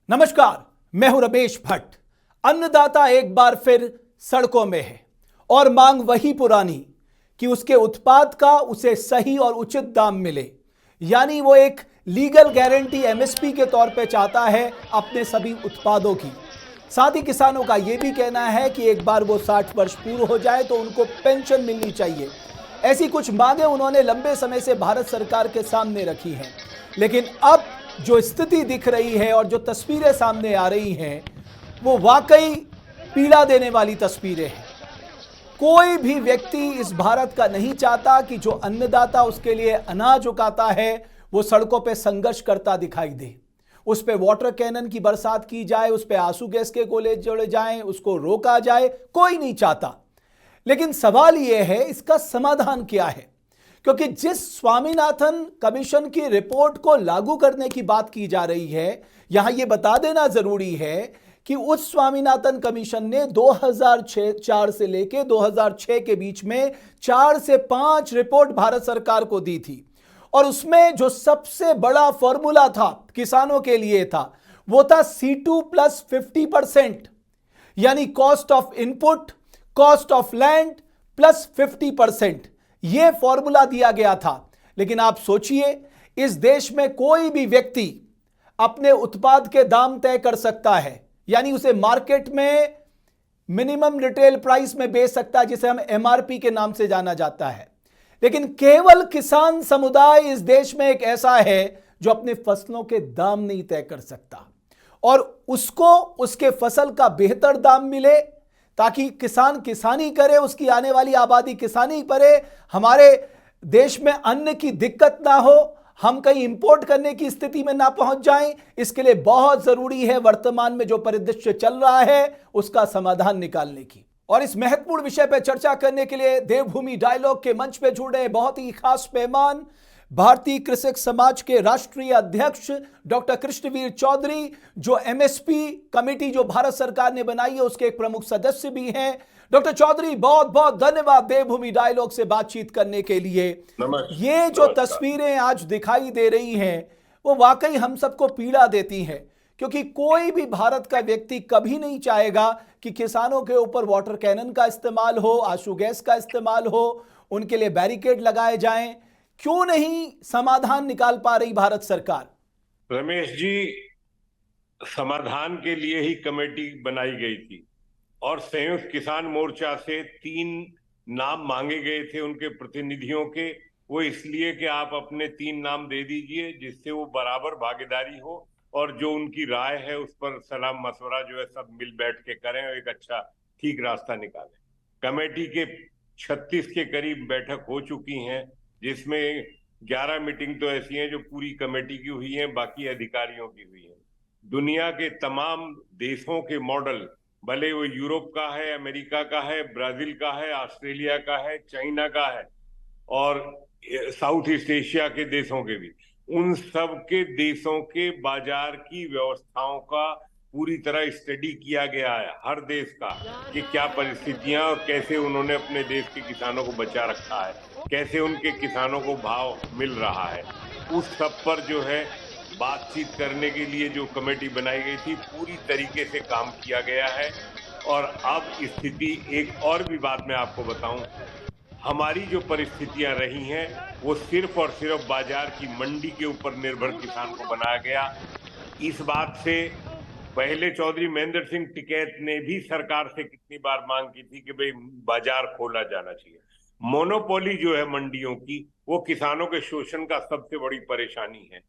नमस्कार, मैं हूं रमेश भट्ट। अन्नदाता एक बार फिर सड़कों में है और मांग वही पुरानी कि उसके उत्पाद का उसे सही और उचित दाम मिले। यानी वो एक लीगल गारंटी एमएसपी के तौर पे चाहता है अपने सभी उत्पादों की। साथ ही किसानों का यह भी कहना है कि एक बार वो 60 वर्ष पूर्ण हो जाए तो उनको पेंशन मिलनी चाहिए। ऐसी कुछ मांगे उन्होंने लंबे समय से भारत सरकार के सामने रखी हैं। लेकिन अब जो स्थिति दिख रही है और जो तस्वीरें सामने आ रही हैं वो वाकई पीड़ा देने वाली तस्वीरें हैं। कोई भी व्यक्ति इस भारत का नहीं चाहता कि जो अन्नदाता उसके लिए अनाज उगाता है वो सड़कों पे संघर्ष करता दिखाई दे, उस पे वाटर कैनन की बरसात की जाए, उस पे आंसू गैस के गोले जोड़े जाएं, उसको रोका जाए। कोई नहीं चाहता। लेकिन सवाल यह है इसका समाधान क्या है, क्योंकि जिस स्वामीनाथन कमीशन की रिपोर्ट को लागू करने की बात की जा रही है, यहां यह बता देना जरूरी है कि उस स्वामीनाथन कमीशन ने 2004 से लेकर 2006 के बीच में 4 से 5 रिपोर्ट भारत सरकार को दी थी। और उसमें जो सबसे बड़ा फॉर्मूला था किसानों के लिए था वो था C2 प्लस 50%, यानी cost of input, cost of land plus 50%। यह फॉर्मूला दिया गया था। लेकिन आप सोचिए, इस देश में कोई भी व्यक्ति अपने उत्पाद के दाम तय कर सकता है, यानी उसे मार्केट में मिनिमम रिटेल प्राइस में बेच सकता है, जिसे हम एमआरपी के नाम से जाना जाता है। लेकिन केवल किसान समुदाय इस देश में एक ऐसा है जो अपने फसलों के दाम नहीं तय कर सकता और उसको उसके फसल का बेहतर दाम मिले ताकि किसान किसानी करे, उसकी आने वाली आबादी किसानी करे, हमारे देश में अन्न की दिक्कत ना हो, हम कहीं इंपोर्ट करने की स्थिति में ना पहुंच जाएं। इसके लिए बहुत जरूरी है वर्तमान में जो परिदृश्य चल रहा है उसका समाधान निकालने की। और इस महत्वपूर्ण विषय पर चर्चा करने के लिए देवभूमि डायलॉग के मंच पे जुड़े बहुत ही खास मेहमान, भारतीय कृषक समाज के राष्ट्रीय अध्यक्ष डॉक्टर कृष्णवीर चौधरी, जो एमएसपी कमेटी जो भारत सरकार ने बनाई है उसके एक प्रमुख सदस्य भी हैं। डॉक्टर चौधरी, बहुत बहुत धन्यवाद देवभूमि डायलॉग से बातचीत करने के लिए। ये जो तस्वीरें आज दिखाई दे रही हैं वो वाकई हम सबको पीड़ा देती हैं, क्योंकि कोई भी भारत का व्यक्ति कभी नहीं चाहेगा कि किसानों के ऊपर वाटर कैनन का इस्तेमाल हो, आंसू गैस का इस्तेमाल हो, उनके लिए बैरिकेड लगाए जाएं। क्यों नहीं समाधान निकाल पा रही भारत सरकार? रमेश जी, समाधान के लिए ही कमेटी बनाई गई थी और संयुक्त किसान मोर्चा से 3 नाम मांगे गए थे उनके प्रतिनिधियों के। वो इसलिए कि आप अपने 3 नाम दे दीजिए जिससे वो बराबर भागीदारी हो और जो उनकी राय है उस पर सलाह मशवरा जो है सब मिल बैठ के करें और एक अच्छा ठीक रास्ता निकालें। कमेटी के 36 के करीब बैठक हो चुकी हैं, जिसमें 11 मीटिंग तो ऐसी हैं जो पूरी कमेटी की हुई हैं, बाकी अधिकारियों की हुई हैं। दुनिया के तमाम देशों के मॉडल, भले वो यूरोप का है, अमेरिका का है, ब्राजील का है, ऑस्ट्रेलिया का है, चाइना का है और साउथ ईस्ट एशिया के देशों के भी, उन सब के देशों के बाजार की व्यवस्थाओं का पूरी तरह स्टडी किया गया है, हर देश का, कि क्या परिस्थितियां और कैसे उन्होंने अपने देश के किसानों को बचा रखा है, कैसे उनके किसानों को भाव मिल रहा है। उस सब पर जो है बातचीत करने के लिए जो कमेटी बनाई गई थी पूरी तरीके से काम किया गया है। और अब स्थिति एक और भी बात मैं आपको बताऊं, हमारी जो परिस्थितियां रही हैं वो सिर्फ और सिर्फ बाजार की मंडी के ऊपर निर्भर किसान को बनाया गया। इस बात से पहले चौधरी महेंद्र सिंह टिकैत ने भी सरकार से कितनी बार मांग की थी कि भाई बाजार खोला जाना चाहिए। मोनोपोली जो है मंडियों की, वो किसानों के शोषण का सबसे बड़ी परेशानी है।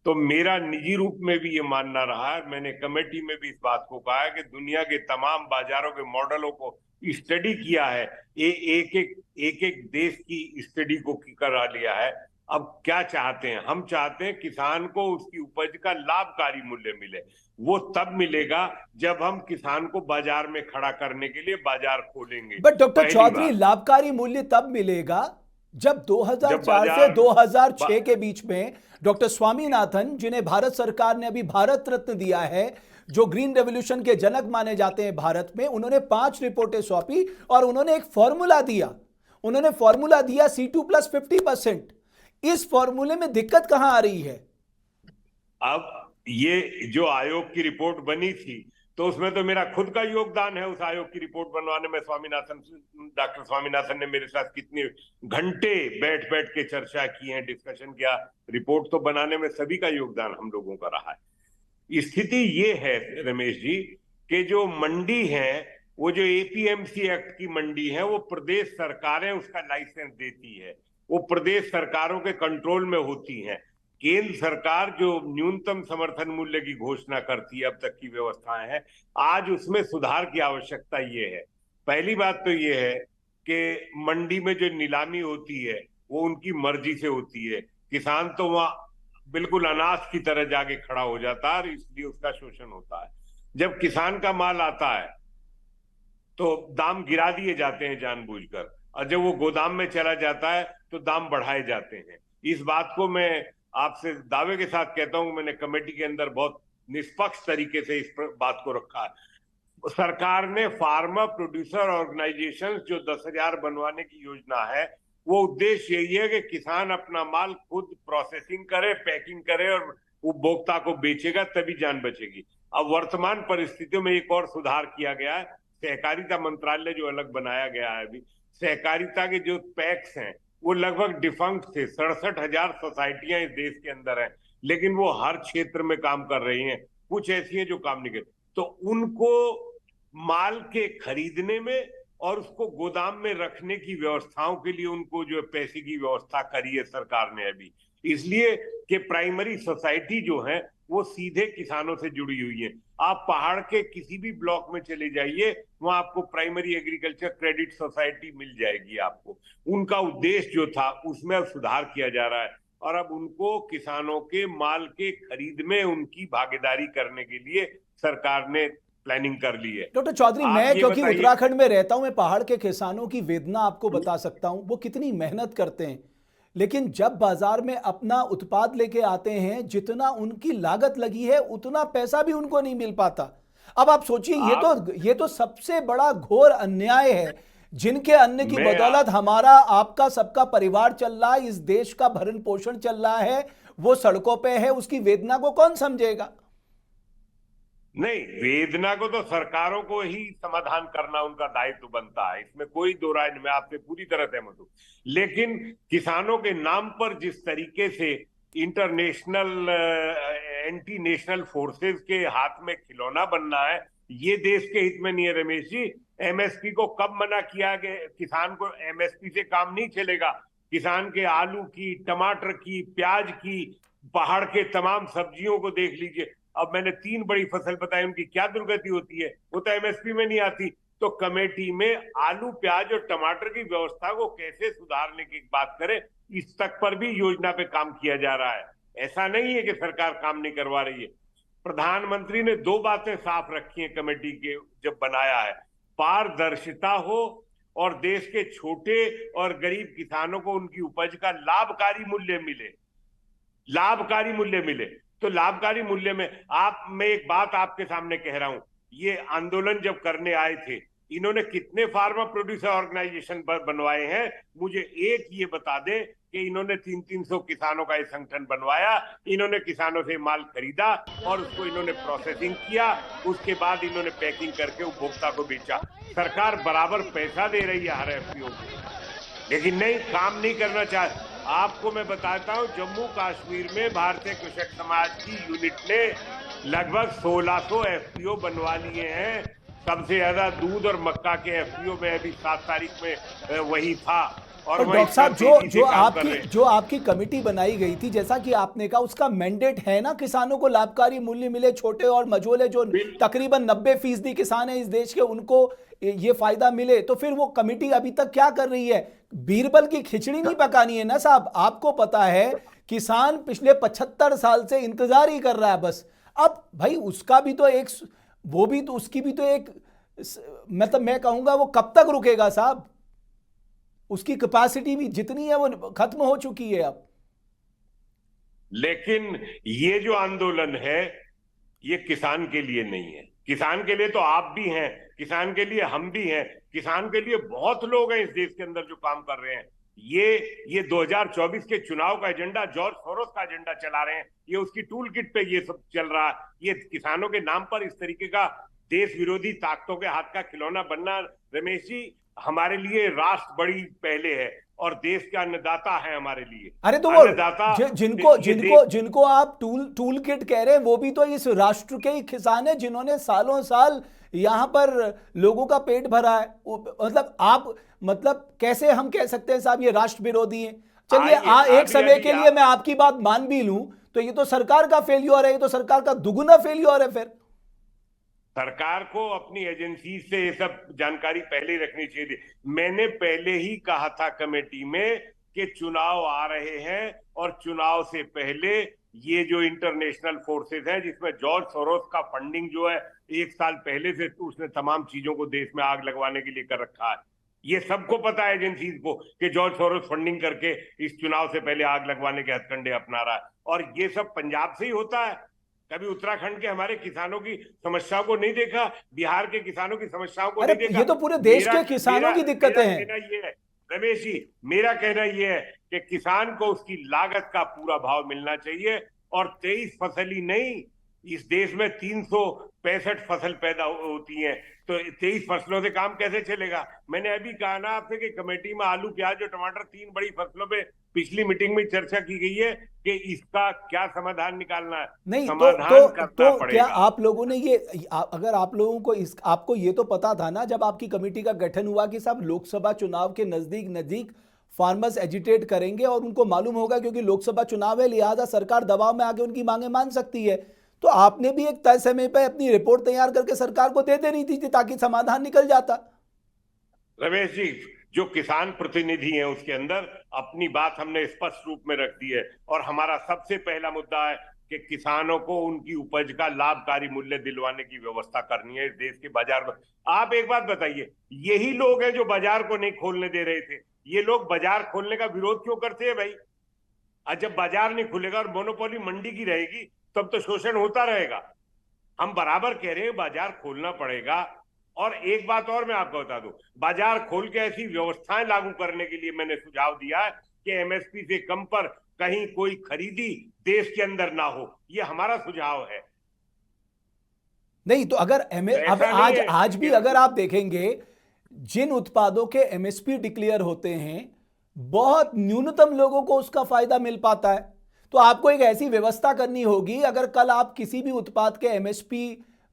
तो मेरा निजी रूप में भी ये मानना रहा है, मैंने कमेटी में भी इस बात को कहा है कि दुनिया के तमाम बाजारों के मॉडलों को स्टडी किया है, एक एक देश की स्टडी को करा लिया है। अब क्या चाहते हैं? हम चाहते हैं किसान को उसकी उपज का लाभकारी मूल्य मिले। वो तब मिलेगा जब हम किसान को बाजार में खड़ा करने के लिए बाजार खोलेंगे। बट डॉक्टर चौधरी, लाभकारी मूल्य तब मिलेगा जब 2004 से 2006 के बीच में डॉक्टर स्वामीनाथन, जिन्हें भारत सरकार ने अभी भारत रत्न दिया है, जो ग्रीन रेवोल्यूशन के जनक माने जाते हैं भारत में, उन्होंने 5 रिपोर्टें सौंपी और उन्होंने एक फॉर्मूला दिया। उन्होंने फॉर्मूला दिया C2 + 50%। इस फॉर्मूले में दिक्कत कहां आ रही है? अब ये जो आयोग की रिपोर्ट बनी थी, तो उसमें तो मेरा खुद का योगदान है उस आयोग की रिपोर्ट बनवाने में। डॉक्टर स्वामीनाथन ने मेरे साथ कितने घंटे बैठ बैठ के चर्चा की है, डिस्कशन किया। रिपोर्ट तो बनाने में सभी का योगदान हम लोगों का रहा है। स्थिति ये है रमेश जी कि जो मंडी है, वो जो एपीएमसी एक्ट की मंडी है, वो प्रदेश सरकारें उसका लाइसेंस देती है, वो प्रदेश सरकारों के कंट्रोल में होती हैं। केंद्र सरकार जो न्यूनतम समर्थन मूल्य की घोषणा करती है, अब तक की व्यवस्थाएं हैं, आज उसमें सुधार की आवश्यकता ये है। पहली बात तो ये है कि मंडी में जो नीलामी होती है वो उनकी मर्जी से होती है। किसान तो वहां बिल्कुल अनाथ की तरह जाके खड़ा हो जाता है और इसलिए उसका शोषण होता है। जब किसान का माल आता है तो दाम गिरा दिए जाते हैं जानबूझकर, और जब वो गोदाम में चला जाता है तो दाम बढ़ाए जाते हैं। इस बात को मैं आपसे दावे के साथ कहता हूं, मैंने कमेटी के अंदर बहुत निष्पक्ष तरीके से इस बात को रखा है। सरकार ने फार्मर प्रोड्यूसर ऑर्गेनाइजेशन जो 10,000 बनवाने की योजना है, वो उद्देश्य यही है कि किसान अपना माल खुद प्रोसेसिंग करे, पैकिंग करे और उपभोक्ता को बेचेगा, तभी जान बचेगी। अब वर्तमान परिस्थितियों में एक और सुधार किया गया है। सहकारिता मंत्रालय जो अलग बनाया गया है अभी, सहकारिता के जो पैक्स हैं वो लगभग डिफंक्ट थे। 67,000 सोसाइटियां इस देश के अंदर हैं, लेकिन वो हर क्षेत्र में काम कर रही हैं। कुछ ऐसी हैं जो काम नहीं करती, तो उनको माल के खरीदने में और उसको गोदाम में रखने की व्यवस्थाओं के लिए उनको जो पैसे की व्यवस्था करी है सरकार ने अभी, इसलिए कि प्राइमरी सोसाइटी जो है वो सीधे किसानों से जुड़ी हुई है। आप पहाड़ के किसी भी ब्लॉक में चले जाइए, वहां आपको प्राइमरी एग्रीकल्चर क्रेडिट सोसाइटी मिल जाएगी आपको। उनका उद्देश्य जो था उसमें अब सुधार किया जा रहा है, और अब उनको किसानों के माल के खरीद में उनकी भागीदारी करने के लिए सरकार ने प्लानिंग कर ली है। डॉक्टर चौधरी, मैं क्योंकि उत्तराखंड में रहता हूं, मैं पहाड़ के किसानों की वेदना आपको बता सकता हूं। वो कितनी मेहनत करते हैं, लेकिन जब बाजार में अपना उत्पाद लेके आते हैं, जितना उनकी लागत लगी है उतना पैसा भी उनको नहीं मिल पाता। अब आप सोचिए, ये तो सबसे बड़ा घोर अन्याय है। जिनके अन्न की बदौलत हमारा आपका सबका परिवार चल रहा है, इस देश का भरण पोषण चल रहा है, वो सड़कों पे है। उसकी वेदना को कौन समझेगा? नहीं, वेदना को तो सरकारों को ही समाधान करना उनका दायित्व बनता है, इसमें कोई दो राय नहीं। मैं आपसे पूरी तरह सहमत हूं, लेकिन किसानों के नाम पर जिस तरीके से इंटरनेशनल एंटी नेशनल फोर्सेस के हाथ में खिलौना बनना है, ये देश के हित में नहीं है रमेश जी। एमएसपी को कब मना किया कि किसान को एमएसपी से काम नहीं चलेगा? किसान के आलू की, टमाटर की, प्याज की, पहाड़ के तमाम सब्जियों को देख लीजिए। अब मैंने 3 बड़ी फसल बताई, उनकी क्या दुर्गति होती है, वो तो एमएसपी में नहीं आती। तो कमेटी में आलू, प्याज और टमाटर की व्यवस्था को कैसे सुधारने की बात करें, इस तक पर भी योजना पे काम किया जा रहा है। ऐसा नहीं है कि सरकार काम नहीं करवा रही है। प्रधानमंत्री ने 2 बातें साफ रखी हैं कमेटी के जब बनाया है, पारदर्शिता हो और देश के छोटे और गरीब किसानों को उनकी उपज का लाभकारी मूल्य मिले। लाभकारी मूल्य मिले तो लाभकारी मूल्य में मैं एक बात आपके सामने कह रहा हूं, ये आंदोलन जब करने आए थे, इन्होंने कितने फार्मर प्रोड्यूसर ऑर्गेनाइजेशन बनवाए हैं? मुझे एक ये बता दे कि इन्होंने 300 किसानों का ये संगठन बनवाया, इन्होंने किसानों से माल खरीदा और उसको इन्होंने प्रोसेसिंग किया, उसके बाद इन्होंने पैकिंग करके उपभोक्ता को बेचा। सरकार बराबर पैसा दे रही है हर एफपीओ को, लेकिन नहीं, काम नहीं करना चाहती। आपको मैं बताता हूं, जम्मू कश्मीर में भारतीय कृषक समाज की यूनिट ने लगभग 1600 एफपीओ बनवा लिए हैं। सबसे ज्यादा दूध और मक्का के एफपीओ में अभी 7 तारीख में वही था। और डॉक्टर साहब, जो आपकी कमेटी बनाई गई थी, जैसा कि आपने कहा, उसका मैंडेट है ना किसानों को लाभकारी मूल्य मिले। छोटे और मझोले जो तकरीबन 90% किसान हैं इस देश के, उनको ये फायदा मिले। तो फिर वो कमेटी अभी तक क्या कर रही है? बीरबल की खिचड़ी नहीं पकानी है ना साहब। आपको पता है किसान पिछले 75 साल से इंतजार ही कर रहा है बस। अब भाई उसका भी तो एक, वो भी तो, उसकी भी तो एक, मतलब मैं कहूंगा वो कब तक रुकेगा साहब? उसकी कैपेसिटी भी जितनी है वो खत्म हो चुकी है अब। लेकिन ये जो आंदोलन है ये किसान के लिए नहीं है। किसान के लिए तो आप भी हैं, किसान के लिए हम भी हैं, किसान के लिए बहुत लोग हैं इस देश के अंदर जो काम कर रहे हैं। ये 2024 के चुनाव का एजेंडा जॉर्ज सोरोस का एजेंडा चला रहे हैं, ये उसकी टूल किट पे ये सब चल रहा है। ये किसानों के नाम पर इस तरीके का देश विरोधी ताकतों के हाथ का खिलौना बनना, रमेश जी, हमारे लिए राष्ट्र बड़ी पहले है और देश के अन्नदाता है हमारे लिए। अरे तो वो अन्नदाता जिनको आप टूल किट कह रहे हैं, वो भी तो इस राष्ट्र के ही किसान है जिन्होंने सालों साल यहां पर लोगों का पेट भरा है। मतलब कैसे हम कह सकते हैं साहब ये राष्ट्र विरोधी है? चलिए एक समय के लिए मैं आपकी बात मान भी लूं तो ये तो सरकार का फेल्योर है, ये तो सरकार का दुगुना फेल्योर है। फिर सरकार को अपनी एजेंसी से ये सब जानकारी पहले ही रखनी चाहिए थी। मैंने पहले ही कहा था कमेटी में कि चुनाव आ रहे हैं और चुनाव से पहले ये जो इंटरनेशनल फोर्सेस हैं, जिसमें जॉर्ज सोरोस का फंडिंग जो है 1 साल पहले से उसने तमाम चीजों को देश में आग लगवाने के लिए कर रखा है। ये सबको पता है एजेंसीज को कि जॉर्ज सोरोस फंडिंग करके इस चुनाव से पहले आग लगवाने के हथकंडे अपना रहा है। और ये सब पंजाब से ही होता है। कभी उत्तराखंड के हमारे किसानों की समस्याओं को नहीं देखा, बिहार के किसानों की समस्याओं को नहीं देखा। ये तो पूरे देश के किसानों की दिक्कतें हैं। रमेश जी, मेरा कहना यह है कि किसान को उसकी लागत का पूरा भाव मिलना चाहिए। और 23 फसल ही नहीं, इस देश में 365 फसल पैदा होती हैं, तो 23 फसलों से काम कैसे चलेगा? मैंने अभी कहा ना आपसे कि कमेटी में आलू, प्याज और टमाटर 3 बड़ी फसलों पे पिछली मीटिंग में चर्चा की गई है कि इसका क्या समाधान निकालना है। नहीं समाधान करना पड़ेगा। क्या आप लोगों ने अगर आप लोगों को आपको ये तो पता था ना जब आपकी कमेटी का गठन हुआ कि सब लोकसभा चुनाव के नजदीक फार्मर्स एजिटेट करेंगे और उनको मालूम होगा क्योंकि लोकसभा चुनाव है, लिहाजा सरकार दबाव में आके उनकी मांगे मान सकती है। तो आपने भी एक तय समय पर अपनी रिपोर्ट तैयार करके सरकार को दे देनी थी ताकि समाधान निकल जाता। रमेश जी, जो किसान प्रतिनिधि हैं उसके अंदर अपनी बात हमने स्पष्ट रूप में रख दी है और हमारा सबसे पहला मुद्दा है कि किसानों को उनकी उपज का लाभकारी मूल्य दिलवाने की व्यवस्था करनी है इस देश के बाजार में। आप एक बात बताइए, यही लोग हैं जो बाजार को नहीं खोलने दे रहे थे। ये लोग बाजार खोलने का विरोध क्यों करते हैं भाई? आज जब बाजार नहीं खुलेगा और मोनोपोली मंडी की रहेगी तब तो शोषण होता रहेगा। हम बराबर कह रहे हैं बाजार खोलना पड़ेगा। और एक बात और मैं आपको बता दूं, बाजार खोल के ऐसी व्यवस्थाएं लागू करने के लिए मैंने सुझाव दिया है कि एमएसपी से कम पर कहीं कोई खरीदी देश के अंदर ना हो। ये हमारा सुझाव है। नहीं तो अगर आज भी अगर आप देखेंगे जिन उत्पादों के एमएसपी डिक्लेयर होते हैं बहुत न्यूनतम लोगों को उसका फायदा मिल पाता है। तो आपको एक ऐसी व्यवस्था करनी होगी, अगर कल आप किसी भी उत्पाद के एमएसपी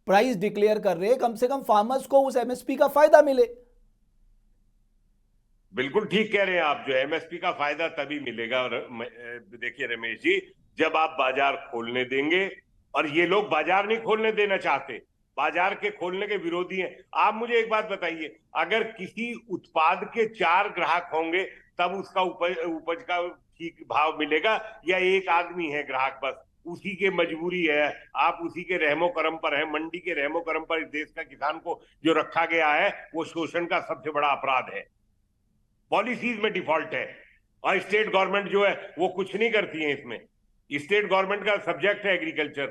प्राइस डिक्लेयर कर रहे हैं, कम से कम फार्मर्स को उस एमएसपी का फायदा मिले। बिल्कुल ठीक कह रहे हैं आप। जो एमएसपी का फायदा तभी मिलेगा। देखिए रमेश जी, जब आप बाजार खोलने देंगे, और ये लोग बाजार नहीं खोलने देना चाहते, बाजार के खोलने के विरोधी हैं। आप मुझे एक बात बताइए, अगर किसी उत्पाद के 4 ग्राहक होंगे तब उसका उपज का ठीक भाव मिलेगा, या एक आदमी है ग्राहक बस, उसी के मजबूरी है, आप उसी के रहमो करम पर है, मंडी के रहमो करम पर इस देश का किसान को जो रखा गया है वो शोषण का सबसे बड़ा अपराध है। पॉलिसीज में डिफॉल्ट है और स्टेट गवर्नमेंट जो है वो कुछ नहीं करती है इसमें। स्टेट गवर्नमेंट का सब्जेक्ट है एग्रीकल्चर,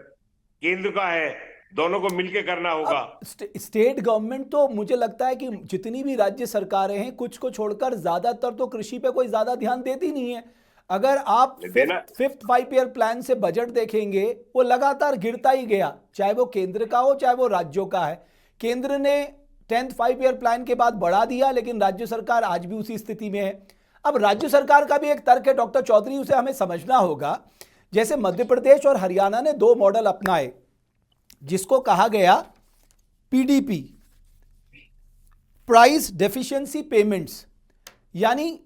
केंद्र का है, दोनों को मिलके करना होगा। स्टेट गवर्नमेंट तो मुझे लगता है कि जितनी भी राज्य सरकारें हैं कुछ को छोड़कर ज्यादातर तो कृषि पे कोई ज्यादा ध्यान देती नहीं है। अगर आप फिफ्थ 5 ईयर प्लान से बजट देखेंगे वो लगातार गिरता ही गया, चाहे वो केंद्र का हो चाहे वो राज्यों का है। केंद्र ने 10th 5 ईयर प्लान के बाद बढ़ा दिया, लेकिन राज्य सरकार आज भी उसी स्थिति में है। अब राज्य सरकार का भी एक तर्क है डॉक्टर चौधरी, उसे हमें समझना होगा। जैसे मध्य प्रदेश और हरियाणा ने 2 मॉडल अपनाए जिसको कहा गया पीडीपी, प्राइस डेफिशिएंसी पेमेंट्स, यानी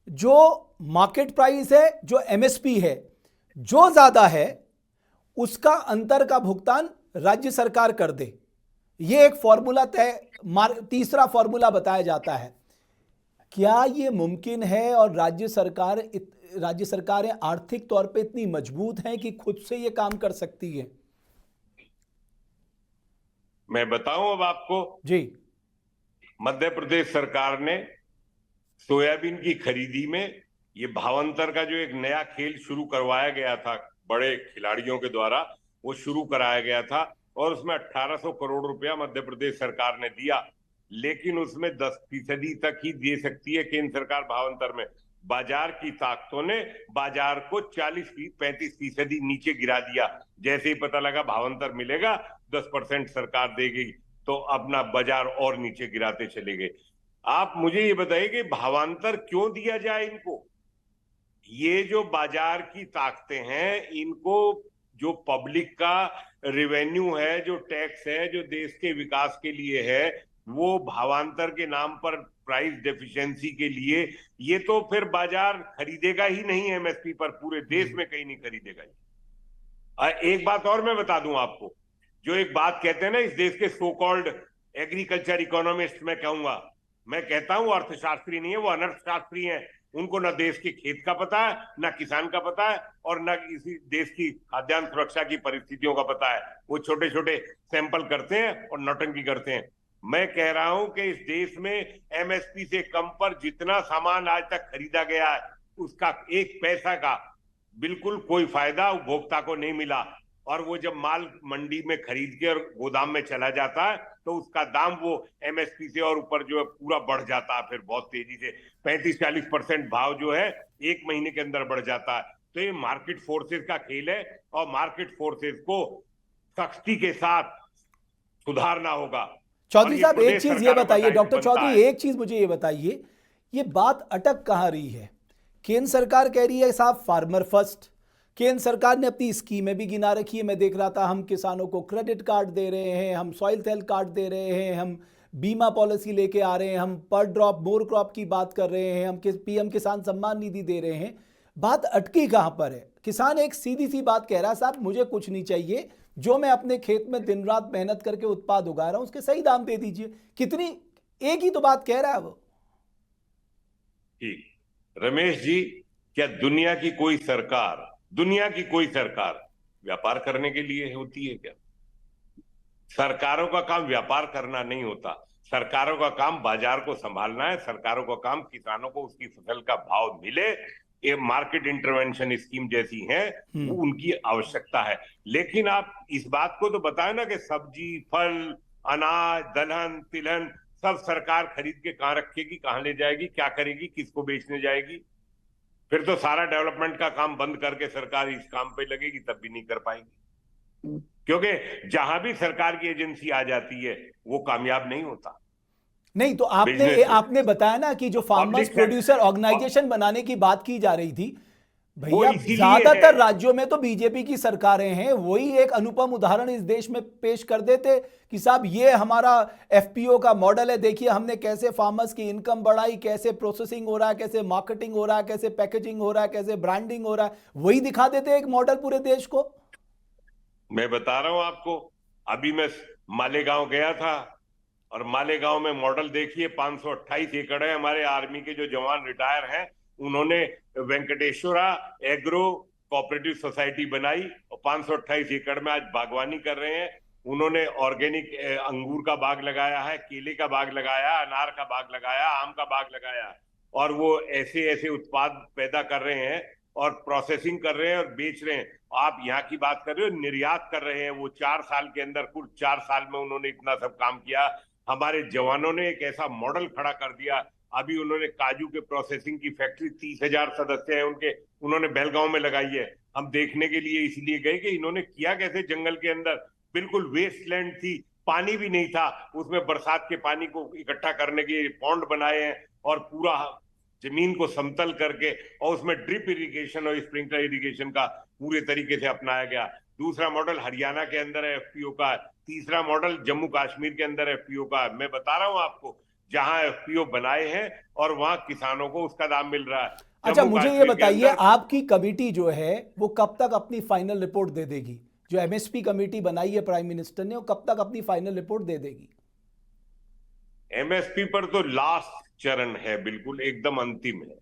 जो मार्केट प्राइस है, जो एमएसपी है, जो ज्यादा है उसका अंतर का भुगतान राज्य सरकार कर दे। यह एक फॉर्मूला तीसरा फॉर्मूला बताया जाता है। क्या यह मुमकिन है? और राज्य सरकारें आर्थिक तौर पे इतनी मजबूत हैं कि खुद से यह काम कर सकती है? मैं बताऊं अब आपको जी। मध्य प्रदेश सरकार ने सोयाबीन की खरीदी में ये भावांतर का जो एक नया खेल शुरू करवाया गया था बड़े खिलाड़ियों के द्वारा, वो शुरू कराया गया था और उसमें 1800 करोड़ रुपया मध्य प्रदेश सरकार ने दिया। लेकिन उसमें 10% तक ही दे सकती है केंद्र सरकार भावांतर में। बाजार की ताकतों ने बाजार को 40-35% नीचे गिरा दिया। जैसे ही पता लगा भावांतर मिलेगा, 10% सरकार देगी, तो अपना बाजार और नीचे गिराते चले गए। आप मुझे ये बताइए कि भावांतर क्यों दिया जाए इनको? ये जो बाजार की ताकतें हैं, इनको जो पब्लिक का रेवेन्यू है, जो टैक्स है, जो देश के विकास के लिए है, वो भावांतर के नाम पर प्राइस डेफिशिएंसी के लिए, ये तो फिर बाजार खरीदेगा ही नहीं एमएसपी पर, पूरे देश में कहीं नहीं खरीदेगा। एक बात और मैं बता दूं आपको, जो एक बात कहते हैं ना इस देश के सो कॉल्ड एग्रीकल्चर इकोनॉमिस्ट, मैं कहूंगा, मैं कहता हूं अर्थशास्त्री नहीं है, वो अनर्थशास्त्री हैं। उनको ना देश के खेत का पता है, ना किसान का पता है, और ना इसी देश की खाद्यान्न सुरक्षा की परिस्थितियों का पता है। वो छोटे छोटे सैंपल करते हैं और नौटंकी करते हैं। मैं कह रहा हूं कि इस देश में एमएसपी से कम पर जितना सामान आज तक खरीदा गया है, उसका एक पैसा का बिल्कुल कोई फायदा उपभोक्ता को नहीं मिला। और वो जब माल मंडी में खरीद के और गोदाम में चला जाता है, तो उसका दाम वो एमएसपी से और ऊपर जो है पूरा बढ़ जाता है, फिर बहुत तेजी से 35-40% भाव जो है एक महीने के अंदर बढ़ जाता है। तो ये मार्केट फोर्सेस का खेल है, और मार्केट फोर्सेस को सख्ती के साथ सुधारना होगा। चौधरी साहब एक चीज ये बताइए, डॉक्टर चौधरी एक चीज मुझे ये बताइए, ये बात अटक कहां रही है? केंद्र सरकार कह रही है साहब फार्मर फर्स्ट, केंद्र सरकार ने अपनी स्कीमें भी गिना रखी है। मैं देख रहा था, हम किसानों को क्रेडिट कार्ड दे रहे हैं, हम सॉइल हेल्थ कार्ड दे रहे हैं, हम बीमा पॉलिसी लेके आ रहे हैं, हम पर ड्रॉप मोर क्रॉप की बात कर रहे हैं, हम पीएम किसान सम्मान निधि दे रहे हैं। बात अटकी कहां पर है? किसान एक सीधी सी बात कह रहा है, साहब मुझे कुछ नहीं चाहिए, जो मैं अपने खेत में दिन रात मेहनत करके उत्पाद उगा रहा हूं उसके सही दाम दे दीजिए। कितनी एक ही तो बात कह रहा है वो। ठीक, रमेश जी, क्या दुनिया की कोई सरकार व्यापार करने के लिए होती है क्या? सरकारों का काम व्यापार करना नहीं होता। सरकारों का काम बाजार को संभालना है। सरकारों का काम किसानों को उसकी फसल का भाव मिले, ये मार्केट इंटरवेंशन स्कीम जैसी है, वो उनकी आवश्यकता है। लेकिन आप इस बात को तो बताए ना कि सब्जी, फल, अनाज, दलहन, तिलहन सब सरकार खरीद के कहां रखेगी, कहां ले जाएगी, क्या करेगी, किसको बेचने जाएगी? फिर तो सारा डेवलपमेंट का काम बंद करके सरकार इस काम पे लगेगी, तब भी नहीं कर पाएगी, क्योंकि जहां भी सरकार की एजेंसी आ जाती है वो कामयाब नहीं होता। नहीं तो आपने बताया ना कि जो फार्मर्स प्रोड्यूसर ऑर्गेनाइजेशन बनाने की बात की जा रही थी, भैया ज्यादातर राज्यों में तो बीजेपी की सरकारें हैं। वही एक अनुपम उदाहरण इस देश में पेश कर देते कि साहब ये हमारा एफपीओ का मॉडल है, देखिए हमने कैसे फार्मर्स की इनकम बढ़ाई, कैसे प्रोसेसिंग हो रहा है, कैसे मार्केटिंग हो रहा है, कैसे पैकेजिंग हो रहा है, कैसे ब्रांडिंग हो रहा है। वही दिखा देते एक मॉडल पूरे देश को। मैं बता रहा हूं आपको, अभी मैं मालेगांव गया था, और मालेगांव में मॉडल देखिए, 528 एकड़ है। हमारे आर्मी के जो जवान रिटायर हैं, उन्होंने वेंकटेश्वरा एग्रो कोऑपरेटिव सोसाइटी बनाई, और 528 एकड़ में आज बागवानी कर रहे हैं। उन्होंने ऑर्गेनिक अंगूर का बाग लगाया है, केले का बाग लगाया, अनार का बाग लगाया, आम का बाग लगाया, और वो ऐसे ऐसे उत्पाद पैदा कर रहे हैं और प्रोसेसिंग कर रहे हैं और बेच रहे हैं। आप यहाँ की बात कर रहे हो, निर्यात कर रहे हैं। वो 4 साल के अंदर, कुल 4 साल में उन्होंने इतना सब काम किया। हमारे जवानों ने एक ऐसा मॉडल खड़ा कर दिया। अभी उन्होंने काजू के प्रोसेसिंग की फैक्ट्री, 30,000 सदस्य हैं उनके, उन्होंने बेलगांव में लगाई है। हम देखने के लिए इसलिए गए कि इन्होंने किया कैसे। जंगल के अंदर बिल्कुल वेस्टलैंड थी, पानी भी नहीं था, उसमें बरसात के पानी को इकट्ठा करने के पॉन्ड बनाए हैं, और पूरा जमीन को समतल करके, और उसमें ड्रिप इरिगेशन और स्प्रिंकलर इरिगेशन का पूरे तरीके से अपनाया गया। दूसरा मॉडल हरियाणा के अंदर है एफपीओ का, तीसरा मॉडल जम्मू कश्मीर के अंदर एफपीओ का। मैं बता रहा हूं आपको, जहां एफपीओ बनाए हैं और वहां किसानों को उसका दाम मिल रहा है। अच्छा मुझे ये बताइए, आपकी कमेटी जो है वो कब तक अपनी फाइनल रिपोर्ट दे देगी? जो एमएसपी कमेटी बनाई है प्राइम मिनिस्टर ने, वो कब तक अपनी फाइनल रिपोर्ट दे देगी? एमएसपी पर तो लास्ट चरण है, बिल्कुल एकदम अंतिम है।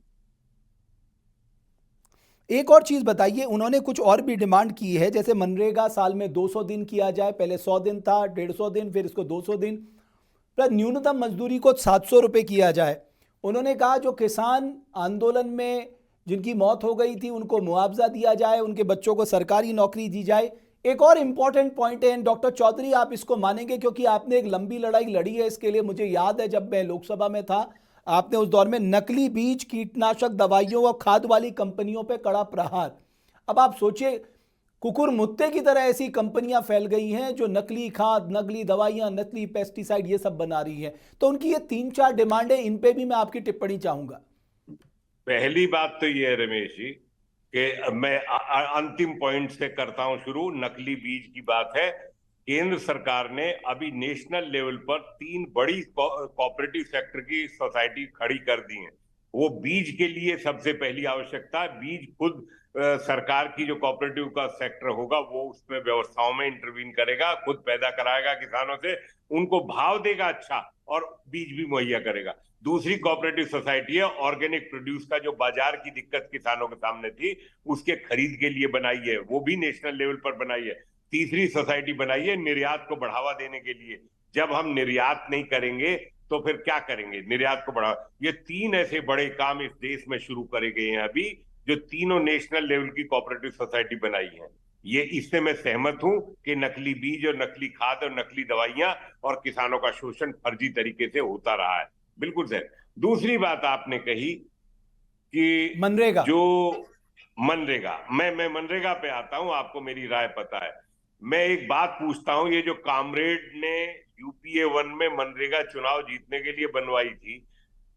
एक और चीज बताइए, उन्होंने कुछ और भी डिमांड की है, जैसे मनरेगा साल में 200 दिन किया जाए, पहले 100 दिन था, 150 दिन, फिर इसको 200 दिन, प्लस न्यूनतम मजदूरी को 700 रुपये किया जाए। उन्होंने कहा जो किसान आंदोलन में जिनकी मौत हो गई थी उनको मुआवजा दिया जाए, उनके बच्चों को सरकारी नौकरी दी जाए। एक और इम्पॉर्टेंट पॉइंट है, डॉक्टर चौधरी आप इसको मानेंगे क्योंकि आपने एक लंबी लड़ाई लड़ी है इसके लिए। मुझे याद है जब मैं लोकसभा में था, आपने उस दौर में नकली बीज, कीटनाशक दवाइयों और खाद वाली कंपनियों पे कड़ा प्रहार। अब आप सोचिए, कुकुर मुत्ते की तरह ऐसी कंपनियां फैल गई हैं जो नकली खाद, नकली दवाइयां, नकली पेस्टिसाइड ये सब बना रही हैं। तो उनकी ये 3-4 डिमांडें, इन पे भी मैं आपकी टिप्पणी चाहूंगा। पहली बात तो ये है रमेश जी कि मैं अंतिम पॉइंट से करता हूं शुरू। नकली बीज की बात है, केंद्र सरकार ने अभी नेशनल लेवल पर 3 बड़ी कोऑपरेटिव सेक्टर की सोसाइटी खड़ी कर दी है। वो बीज के लिए सबसे पहली आवश्यकता है, बीज खुद सरकार की जो कोऑपरेटिव का सेक्टर होगा वो उसमें व्यवस्थाओं में इंटरवीन करेगा, खुद पैदा कराएगा किसानों से, उनको भाव देगा अच्छा, और बीज भी मुहैया करेगा। दूसरी कोऑपरेटिव सोसाइटी है ऑर्गेनिक प्रोड्यूस का, जो बाजार की दिक्कत किसानों के सामने थी उसके खरीद के लिए बनाई है, वो भी नेशनल लेवल पर बनाई है। तीसरी सोसाइटी बनाई है निर्यात को बढ़ावा देने के लिए। जब हम निर्यात नहीं करेंगे तो फिर क्या करेंगे, निर्यात को बढ़ावा। ये 3 ऐसे बड़े काम इस देश में शुरू करे गए हैं अभी, जो तीनों नेशनल लेवल की कोऑपरेटिव सोसाइटी बनाई है। ये इससे मैं सहमत हूं कि नकली बीज और नकली खाद और नकली दवाइयां और किसानों का शोषण फर्जी तरीके से होता रहा है, बिल्कुल सही। दूसरी बात आपने कही कि मनरेगा, जो मनरेगा, मैं मनरेगा पे आता हूं, आपको मेरी राय पता है। मैं एक बात पूछता हूं, ये जो कामरेड ने यूपीए 1 में मनरेगा चुनाव जीतने के लिए बनवाई थी,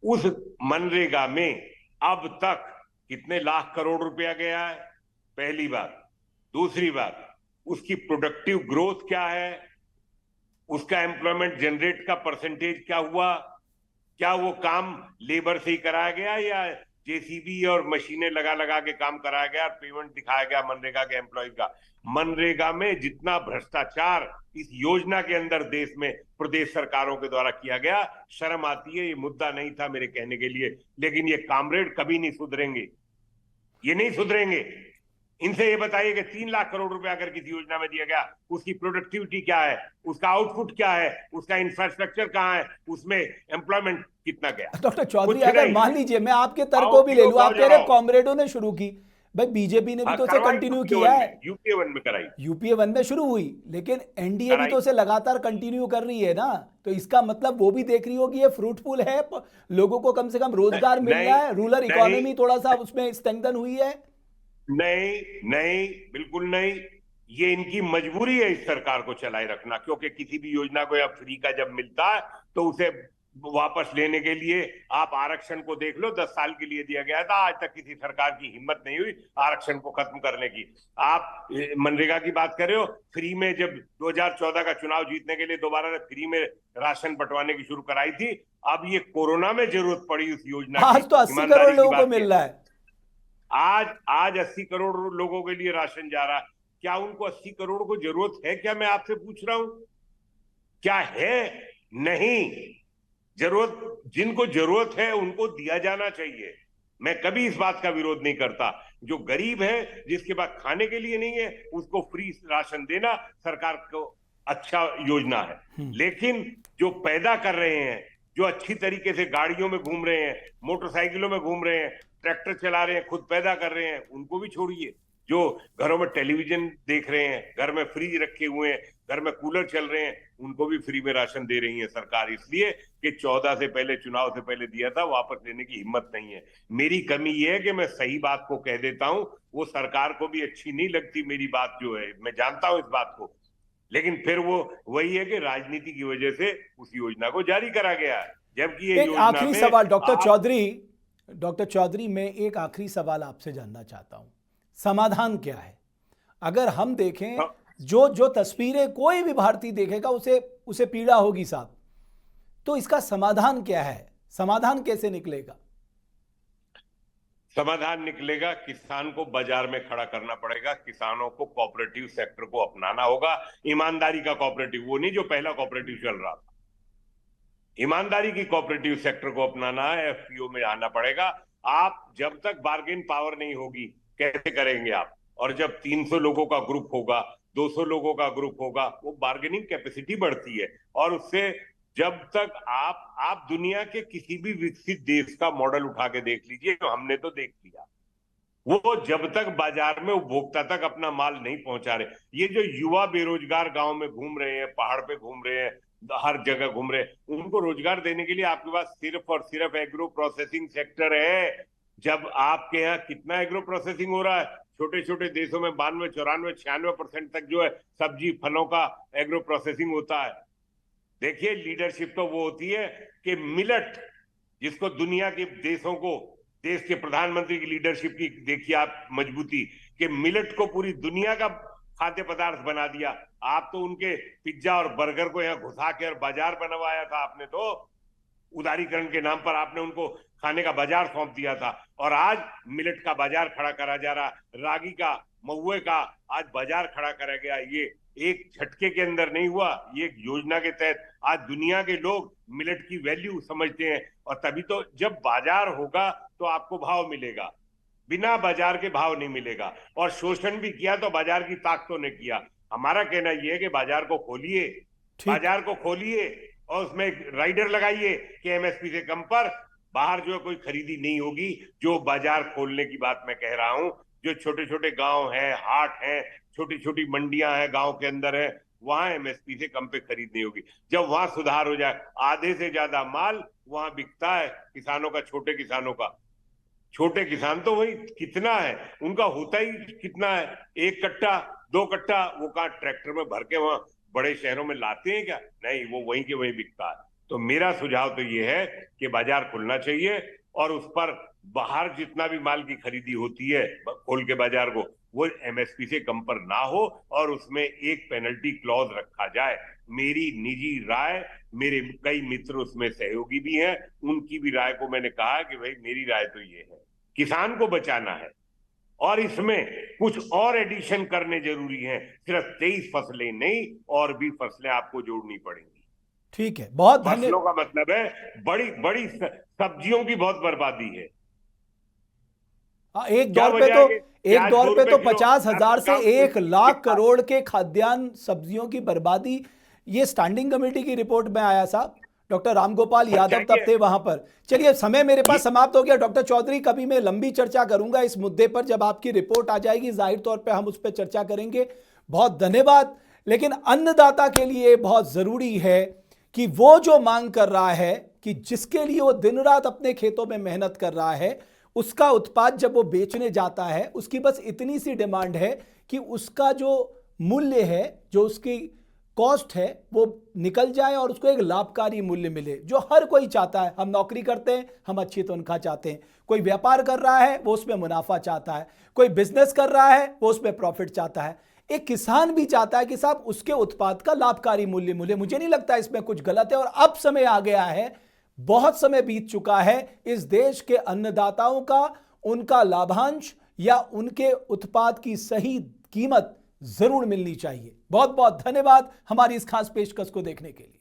उस मनरेगा में अब तक कितने लाख करोड़ रुपया गया है, पहली बात। दूसरी बात, उसकी प्रोडक्टिव ग्रोथ क्या है, उसका एम्प्लॉयमेंट जनरेट का परसेंटेज क्या हुआ, क्या वो काम लेबर से ही कराया गया या जेसीबी और मशीनें लगा लगा के काम कराया गया और पेमेंट दिखाया गया मनरेगा के एम्प्लॉय का। मनरेगा में जितना भ्रष्टाचार इस योजना के अंदर देश में प्रदेश सरकारों के द्वारा किया गया, शर्म आती है। ये मुद्दा नहीं था मेरे कहने के लिए, लेकिन ये कामरेड कभी नहीं सुधरेंगे, ये नहीं सुधरेंगे। इनसे ये बताइए कि 3 लाख करोड़ रुपया अगर किसी योजना में दिया गया, उसकी प्रोडक्टिविटी क्या है, उसका आउटपुट क्या है, उसका इंफ्रास्ट्रक्चर कहाँ है, उसमें एम्प्लॉयमेंट कितना गया। डॉक्टर चौधरी, अगर मान लीजिए मैं आपके तर्क को भी ले लूं, आप कह रहे हैं कॉमरेडों ने शुरू की, भाई बीजेपी ने भी तो उसे कंटिन्यू किया है, यूपीए 1 में कराई, यूपीए 1 में शुरू हुई, लेकिन एनडीए भी तो उसे लगातार कंटिन्यू कर रही है ना। तो इसका मतलब वो भी देख रही होगी ये फ्रूटफुल है, लोगों को कम से कम रोजगार मिल रहा है, रूरल इकोनॉमी थोड़ा सा उसमें स्ट्रेंथन हुई है। नहीं नहीं, बिल्कुल नहीं। ये इनकी मजबूरी है इस सरकार को चलाए रखना, क्योंकि किसी भी योजना को या फ्री का जब मिलता है तो उसे वापस लेने के लिए, आप आरक्षण को देख लो, 10 साल के लिए दिया गया था, आज तक किसी सरकार की हिम्मत नहीं हुई आरक्षण को खत्म करने की। आप मनरेगा की बात कर रहे हो, फ्री में जब 2014 का चुनाव जीतने के लिए दोबारा फ्री में राशन बंटवाने की शुरू कराई थी, अब ये कोरोना में जरूरत पड़ी उस योजना की। आज तो 80 करोड़ लोगों को मिल रहा है। आज 80 करोड़ लोगों के लिए राशन जा रहा है। क्या उनको 80 करोड़ को जरूरत है, क्या मैं आपसे पूछ रहा हूं, क्या है? नहीं, जरूरत, जिनको जरूरत है उनको दिया जाना चाहिए। मैं कभी इस बात का विरोध नहीं करता। जो गरीब है, जिसके पास खाने के लिए नहीं है, उसको फ्री राशन देना सरकार को अच्छा योजना है। लेकिन जो पैदा कर रहे हैं, जो अच्छी तरीके से गाड़ियों में घूम रहे हैं, मोटरसाइकिलों में घूम रहे हैं, ट्रैक्टर चला रहे हैं, खुद पैदा कर रहे हैं, उनको भी छोड़िए। जो घरों में टेलीविजन देख रहे हैं, घर में फ्रिज रखे हुए हैं, घर में कूलर चल रहे हैं, उनको भी फ्री में राशन दे रही है सरकार, इसलिए कि 14 से पहले, चुनाव से पहले दिया था, वापस लेने की हिम्मत नहीं है। मेरी कमी यह है कि मैं सही बात को कह देता हूं, वो सरकार को भी अच्छी नहीं लगती मेरी बात जो है, मैं जानता हूं इस बात को, लेकिन फिर वो वही है कि राजनीति की वजह से उस योजना को जारी करा गया है, जबकि ये योजना आखिरी सवाल डॉक्टर चौधरी, मैं एक आखिरी सवाल आपसे जानना चाहता हूं, समाधान क्या है? अगर हम देखें, जो तस्वीरें कोई भी भारतीय देखेगा उसे पीड़ा होगी साहब, तो इसका समाधान क्या है? समाधान कैसे निकलेगा? समाधान निकलेगा, किसान को बाजार में खड़ा करना पड़ेगा, किसानों को कोऑपरेटिव सेक्टर को अपनाना होगा, ईमानदारी का कोऑपरेटिव, वो नहीं जो पहला कोऑपरेटिव चल रहा था, ईमानदारी की कोऑपरेटिव सेक्टर को अपनाना है, एफपीओ में आना पड़ेगा। आप जब तक बार्गेन पावर नहीं होगी, कैसे करेंगे आप? और जब 300 लोगों का ग्रुप होगा, 200 लोगों का ग्रुप होगा, वो बार्गेनिंग कैपेसिटी बढ़ती है, और उससे जब तक आप दुनिया के किसी भी विकसित देश का मॉडल उठा के देख लीजिए, तो हमने तो देख लिया, वो जब तक बाजार में उपभोक्ता तक अपना माल नहीं पहुंचा रहे, ये जो युवा बेरोजगार गांव में घूम रहे हैं, पहाड़ पे घूम रहे हैं, हर जगह घूम रहे, उनको रोजगार देने के लिए आपके पास सिर्फ और सिर्फ एग्रो प्रोसेसिंग सेक्टर है। जब आपके यहाँ कितना एग्रो प्रोसेसिंग हो रहा है, छोटे छोटे देशों में 92, 94, 96% तक जो है सब्जी फलों का एग्रो प्रोसेसिंग होता है। देखिए, लीडरशिप तो वो होती है कि मिलेट, जिसको दुनिया के देशों को, देश के प्रधानमंत्री की लीडरशिप की देखिए आप मजबूती, कि मिलेट को पूरी दुनिया का खाद्य पदार्थ बना दिया। आप तो उनके पिज्जा और बर्गर को यहाँ घुसा के और बाजार बनवाया था आपने, तो उदारीकरण के नाम पर आपने उनको खाने का बाजार सौंप दिया था, और आज मिलेट का बाजार खड़ा करा जा रहा, रागी का, महुए का आज बाजार खड़ा करा गया। ये एक झटके के अंदर नहीं हुआ, ये एक योजना के तहत आज दुनिया के लोग मिलेट की वैल्यू समझते हैं। और तभी तो जब बाजार होगा तो आपको भाव मिलेगा, बिना बाजार के भाव नहीं मिलेगा। और शोषण भी किया तो बाजार की ताकतों ने किया। हमारा कहना यह है कि बाजार को खोलिए, बाजार को खोलिए और उसमें एक राइडर लगाइए कि एमएसपी से कम पर बाहर जो है कोई खरीदी नहीं होगी। जो बाजार खोलने की बात मैं कह रहा हूं, जो छोटे छोटे गांव हैं, हाट हैं, छोटी छोटी मंडियां हैं, गांव के अंदर है, वहां एमएसपी से कम पे खरीद नहीं होगी। जब वहां सुधार हो जाए, आधे से ज्यादा माल वहां बिकता है किसानों का, छोटे किसानों का। छोटे किसान तो वही कितना है, उनका होता ही कितना है, 1 कट्टा 2 कट्टा, वो कहाँ ट्रैक्टर में भर के वहां बड़े शहरों में लाते हैं क्या? नहीं, वो वहीं के वहीं बिकता है। तो मेरा सुझाव तो ये है कि बाजार खुलना चाहिए और उस पर बाहर जितना भी माल की खरीदी होती है खोल के बाजार को, वो एमएसपी से कम पर ना हो और उसमें एक पेनल्टी क्लॉज रखा जाए। मेरी निजी राय, मेरे कई मित्र उसमें सहयोगी भी हैं, उनकी भी राय को मैंने कहा कि भाई मेरी राय तो ये है, किसान को बचाना है और इसमें कुछ और एडिशन करने जरूरी हैं। सिर्फ 23 फसलें नहीं, और भी फसलें आपको जोड़नी पड़ेंगी। ठीक है, बहुत धन्यवाद। फसलों का मतलब है बड़ी बड़ी सब्जियों की बहुत बर्बादी है। एक दौर पे तो 50,000 से 1 लाख करोड़ के खाद्यान्न सब्जियों की बर्बादी, ये स्टैंडिंग कमेटी की रिपोर्ट में आया साहब। डॉक्टर रामगोपाल यादव तब थे वहां पर। चलिए, समय मेरे पास समाप्त हो गया। डॉक्टर चौधरी, कभी मैं लंबी चर्चा करूंगा इस मुद्दे पर, जब आपकी रिपोर्ट आ जाएगी जाहिर तौर पे हम उस पर चर्चा करेंगे। बहुत धन्यवाद। लेकिन अन्नदाता के लिए बहुत जरूरी है कि वो जो मांग कर रहा है, कि जिसके लिए वो दिन रात अपने खेतों में मेहनत कर रहा है, उसका उत्पाद जब वो बेचने जाता है, उसकी बस इतनी सी डिमांड है कि उसका जो मूल्य है, जो उसकी कॉस्ट है, वो निकल जाए और उसको एक लाभकारी मूल्य मिले, जो हर कोई चाहता है। हम नौकरी करते हैं, हम अच्छी तनख्वाह चाहते हैं। कोई व्यापार कर रहा है, वो उसमें मुनाफा चाहता है। कोई बिजनेस कर रहा है, वो उसमें प्रॉफिट चाहता है। एक किसान भी चाहता है कि साहब उसके उत्पाद का लाभकारी मूल्य मिले। मुझे नहीं लगता इसमें कुछ गलत है। और अब समय आ गया है, बहुत समय बीत चुका है इस देश के अन्नदाताओं का, उनका लाभांश या उनके उत्पाद की सही कीमत जरूर मिलनी चाहिए। बहुत बहुत धन्यवाद हमारी इस खास पेशकश को देखने के लिए।